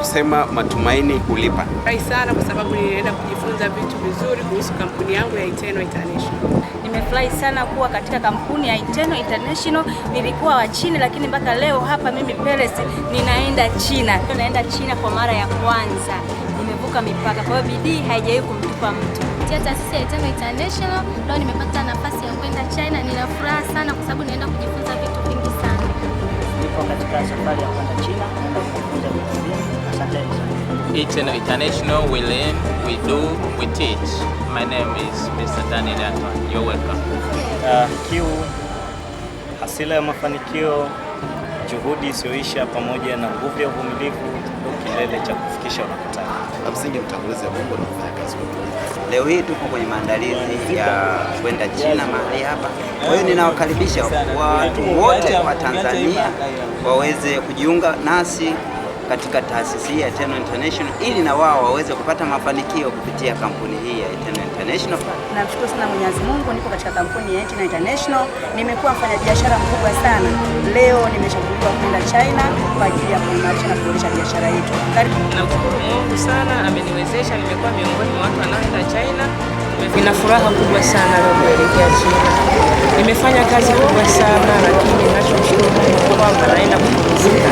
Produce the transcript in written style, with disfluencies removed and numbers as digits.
kusema matumaini hulipa. Furahi sana kwa sababu nilienda kujifunza vitu vizuri kuhusu kampuni yangu ya Eternal International. Nimefurahi sana kuwa katika kampuni ya Eternal International. Nilikuwa wa chini, lakini mpaka leo hapa mimi Peres ninaenda China. Naenda China kwa mara ya kwanza. Nimevuka mipaka. Kwa hiyo bidii haijawahi kumtupa mtu. Taasisi ya Eternal International leo nimepata nafasi ya kwenda China. Nina furaha sana kwa sababu naenda kujifunza vitu vingi sana. Niko katika safari ya kwenda China na kujifunza vitu vingi. Asante. Eternal International, we learn, we do, we teach. My name is Mr. Daniel Anton. You're welcome. Kiu, hasila ya mafanikio, juhudi isiyoisha pamoja na nguvu ya uvumilivu ndio kilele cha kufikisha unakotaka. Msingi mtangulizi wa Mungu na kufanya kazi kwa bidii. Leo hii tupo kwenye maandalizi ya kwenda China mahali hapa. Kwa hiyo ninawakaribisha watu wote wa Tanzania waweze kujiunga nasi katika taasisi ya Eternal International ili na wao waweze kupata mafanikio kupitia kampuni hii ya Eternal International. Namshukuru sana Mwenyezi Mungu, nipo katika kampuni ya Eternal International. Nimekuwa mfanyabiashara mkubwa sana. Leo nimechaguliwa kwenda China kwa ajili ya kuimarisha na kuboresha biashara yetu. Namshukuru Mungu sana, ameniwezesha, nimekuwa miongoni mwa watu wanaoenda China. Nina furaha kubwa sana leo kuelekea China. Nimefanya kazi kubwa sana, lakini ninashukuru Mungu kwamba naenda kupumzika.